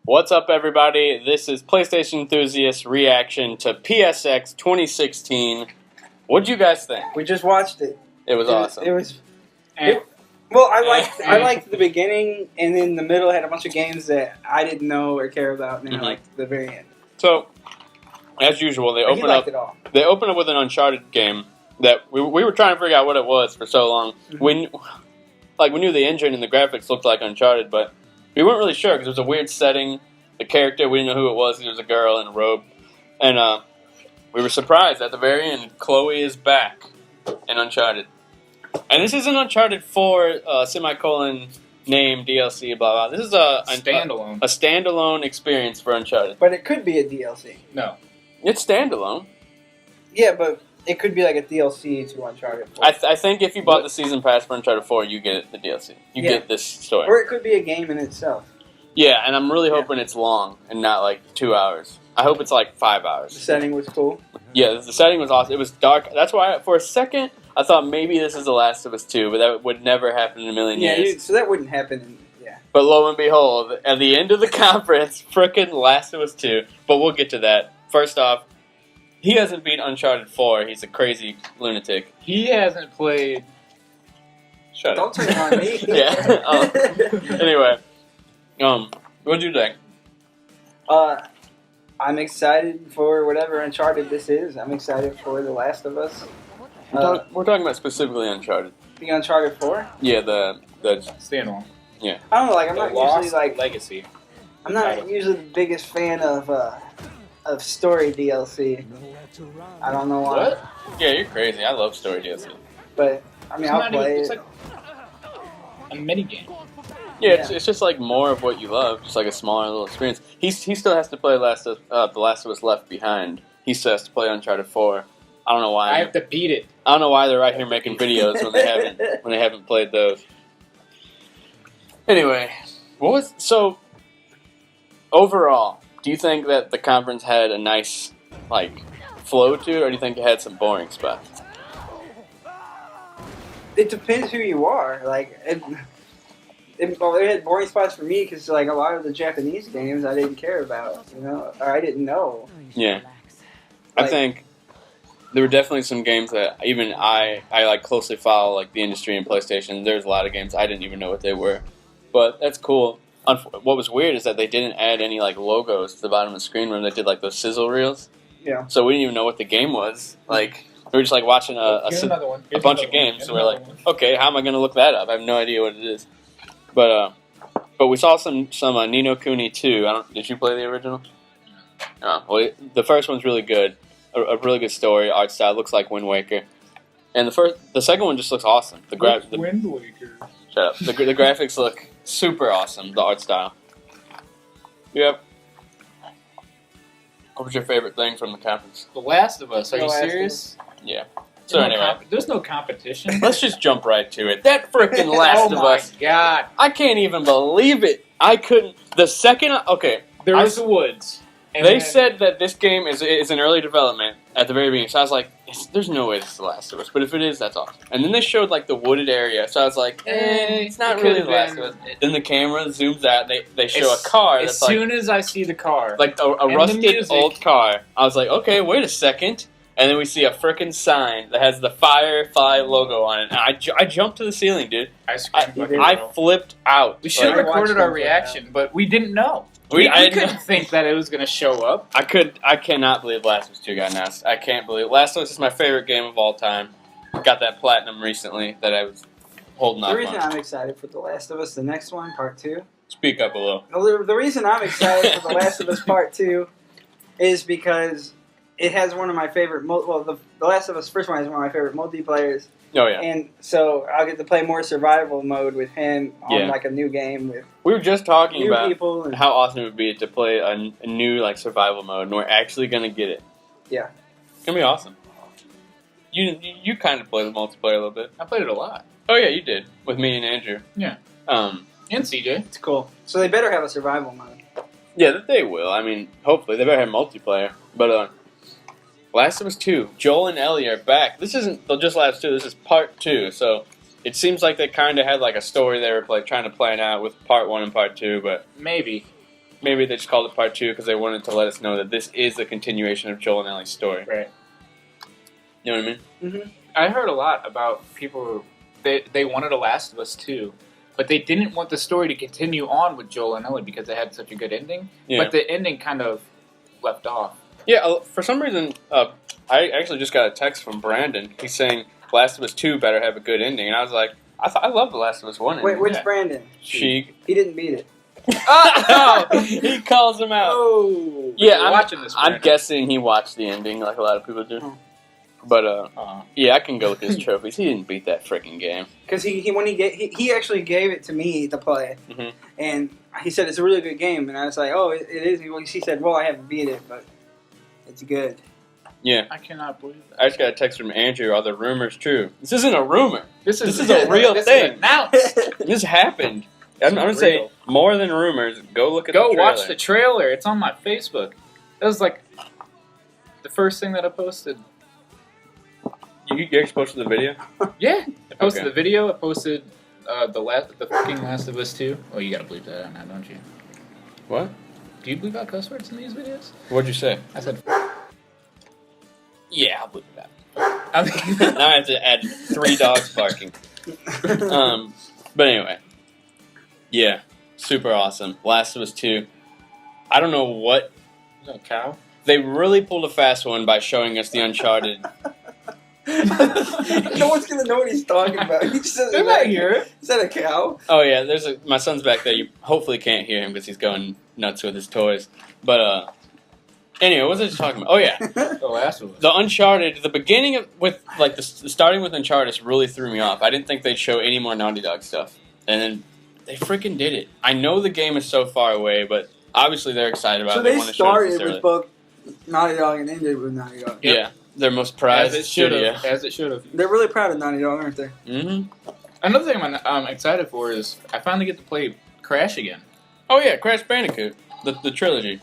What's up, everybody? This is PlayStation Enthusiast reaction to PSX 2016. What'd you guys think? We just watched it. It was awesome. I liked the beginning, and then the middle had a bunch of games that I didn't know or care about, and then I liked the very end. So, as usual, they open up with an Uncharted game that we were trying to figure out what it was for so long. We knew the engine and the graphics looked like Uncharted, but we weren't really sure because it was a weird setting. The character, we didn't know who it was. It was a girl in a robe. And we were surprised at the very end. Chloe is back in Uncharted. And this isn't Uncharted 4, semicolon, name, DLC, blah, blah. This is a standalone experience for Uncharted. But it could be a DLC. No. It's standalone. Yeah, but it could be like a DLC to Uncharted 4. I think if you bought the season pass for Uncharted 4, you get the DLC. You get this story. Or it could be a game in itself. Yeah, and I'm really hoping it's long and not like 2 hours. I hope it's like 5 hours. The setting was cool. Yeah, the setting was awesome. It was dark. That's why, for a second, I thought maybe this is The Last of Us 2, but that would never happen in a million years. So that wouldn't happen. But lo and behold, at the end of the conference, frickin' Last of Us 2. But we'll get to that. First off, he hasn't beat Uncharted 4. He's a crazy lunatic. He hasn't played... Shut up. Don't turn it on me. Yeah. Anyway. What'd you think? I'm excited for whatever Uncharted this is. I'm excited for The Last of Us. We're talking about specifically Uncharted. The Uncharted 4? Yeah, the standalone. Yeah. I don't know, I'm not usually Legacy. I'm not usually the biggest fan of story DLC. I don't know why. What? Yeah, you're crazy. I love story DLC. But I'll play it. It's like a mini game. Yeah, it's just like more of what you love, just like a smaller little experience. He still has to play The Last of Us Left Behind. He still has to play Uncharted 4. I don't know why. I have to beat it. I don't know why they're right here making videos when they haven't played those. Anyway, overall, do you think that the conference had a nice flow to it, or do you think it had some boring spots? It depends who you are. It had boring spots for me because a lot of the Japanese games I didn't care about, or I didn't know. Yeah, I think there were definitely some games that even I closely follow, the industry and PlayStation. There's a lot of games I didn't even know what they were, but that's cool. What was weird is that they didn't add any logos to the bottom of the screen when they did those sizzle reels. Yeah. So we didn't even know what the game was. We were just watching a bunch of games. So we're okay, how am I going to look that up? I have no idea what it is. But we saw some Ni no Kuni 2. Did you play the original? No. Well, the first one's really good. A really good story, art style. Looks like Wind Waker. And the second one just looks awesome. Wind Waker. Shut up. The graphics look super awesome. The art style. Yep. What was your favorite thing from the conference? The Last of Us. Are you serious? Yeah. So anyway, there's no competition. Let's just jump right to it. That freaking Last of Us. Oh my god! I can't even believe it. I couldn't. The second. Okay. There was the woods. They said that this game is in early development at the very beginning. So I was like, there's no way this is The Last of Us. But if it is, that's awesome. And then they showed the wooded area. So I was like, it's not really The Last of Us. Then the camera zooms out. They show a car. As soon as I see the car, a rusted old car, I was like, okay, wait a second. And then we see a frickin' sign that has the Firefly logo on it. And I jumped to the ceiling, dude. I flipped out. We should have recorded our reaction, but we didn't know. We couldn't think that it was going to show up. I cannot believe Last of Us 2 got announced. I can't believe Last of Us is my favorite game of all time. Got that platinum recently that I was holding off on. The reason I'm excited for The Last of Us, the next one, Part 2. Speak up a little. The reason I'm excited for The Last of Us Part 2 is because it has one of my favorite... The Last of Us first one has one of my favorite multiplayers. Oh, yeah. And so I'll get to play more survival mode with him on a new game with we were just talking about people how awesome it would be to play a new survival mode, and we're actually going to get it. Yeah. It's going to be awesome. You kind of play the multiplayer a little bit. I played it a lot. Oh, yeah, you did. With me and Andrew. Yeah. And CJ. It's cool. So they better have a survival mode. Yeah, they will. I mean, hopefully. They better have multiplayer. But, Last of Us 2, Joel and Ellie are back. This isn't just Last 2, this is Part 2, so it seems like they kind of had a story they were trying to plan out with Part 1 and Part 2, but... Maybe. maybe they just called it Part 2 because they wanted to let us know that this is the continuation of Joel and Ellie's story. Right. You know what I mean? Mm-hmm. I heard a lot about people. They wanted a Last of Us 2, but they didn't want the story to continue on with Joel and Ellie because they had such a good ending. Yeah. But the ending kind of left off. Yeah, for some reason, I actually just got a text from Brandon. He's saying Last of Us 2 better have a good ending, and I was like, I love The Last of Us 1 ending. Wait, which Brandon? She. He didn't beat it. Oh, he calls him out. Oh, yeah, I'm watching this. I'm guessing he watched the ending like a lot of people do. Oh. But yeah, I can go with his trophies. He didn't beat that freaking game because he actually gave it to me to play, and he said it's a really good game, and I was like, oh, it is. He said, well, I haven't beat it, but it's good. Yeah, I cannot believe that. I just got a text from Andrew. Are the rumors true? This isn't a rumor. This is a real thing. Now this happened. I'm gonna say more than rumors. Go look at the trailer. Go watch the trailer. It's on my Facebook. That was like the first thing that I posted. You actually posted the video? Yeah, I posted the video. I posted the fucking Last of Us 2. Oh, you gotta bleep that out now, don't you? What? Do you bleep out cuss words in these videos? What'd you say? I said. Yeah, I'll bleep it out. Now I have to add 3 dogs barking. But anyway, yeah, super awesome. Last of Us 2. I don't know what. Is that a cow? They really pulled a fast one by showing us the Uncharted. No one's gonna know what he's talking about. He just says, is that a cow? Oh yeah, my son's back there. You hopefully can't hear him because he's going nuts with his toys. But anyway, what was I just talking about? Oh yeah, The Last of Us. The Uncharted. The beginning starting with Uncharted really threw me off. I didn't think they'd show any more Naughty Dog stuff, and then they freaking did it. I know the game is so far away, but obviously they're excited about it. So they started with both Naughty Dog and ended with Naughty Dog. Yep. Yeah. Their most prized studio. As it should have. They're really proud of Naughty Dog, aren't they? Mm-hmm. Another thing I'm excited for is I finally get to play Crash again. Oh yeah, Crash Bandicoot, the trilogy.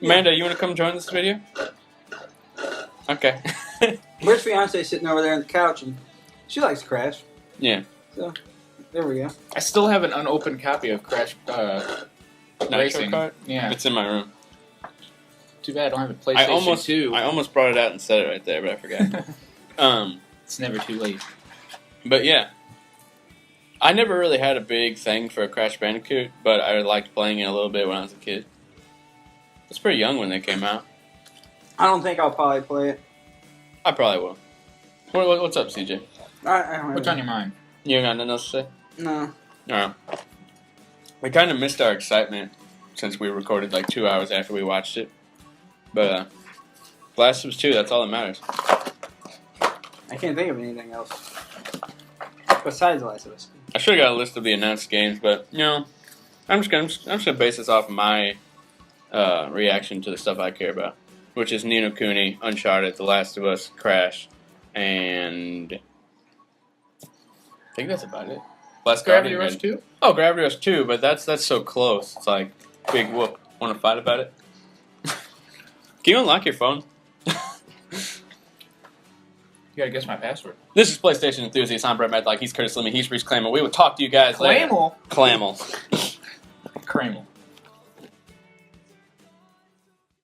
Amanda, you want to come join this video? Okay. Where's fiance sitting over there on the couch, and she likes Crash. Yeah. So there we go. I still have an unopened copy of Crash Racing. Kart? Yeah, it's in my room. Too bad I don't have a PlayStation 2. I almost brought it out and said it right there, but I forgot. It's never too late. But yeah, I never really had a big thing for Crash Bandicoot, but I liked playing it a little bit when I was a kid. I was pretty young when they came out. I don't think I'll probably play it. I probably will. What's up, CJ? What's on your mind? You got nothing else to say? No. Alright. We kind of missed our excitement since we recorded like 2 hours after we watched it. But Last of Us 2, that's all that matters. I can't think of anything else besides Last of Us. I should have got a list of the announced games, but you know, I'm just gonna base this off of my reaction to the stuff I care about, which is Ni no Kuni, Uncharted, The Last of Us, Crash, and I think that's about it. Gravity Rush 2? Oh, Gravity Rush 2, but that's so close. It's like big whoop. Want to fight about it? Can you unlock your phone? You gotta guess my password. This is PlayStation Enthusiast. I'm Brett Medlock. He's Curtis Lemmy. He's Reese Clamel. We will talk to you guys later. Clamel? Clamel.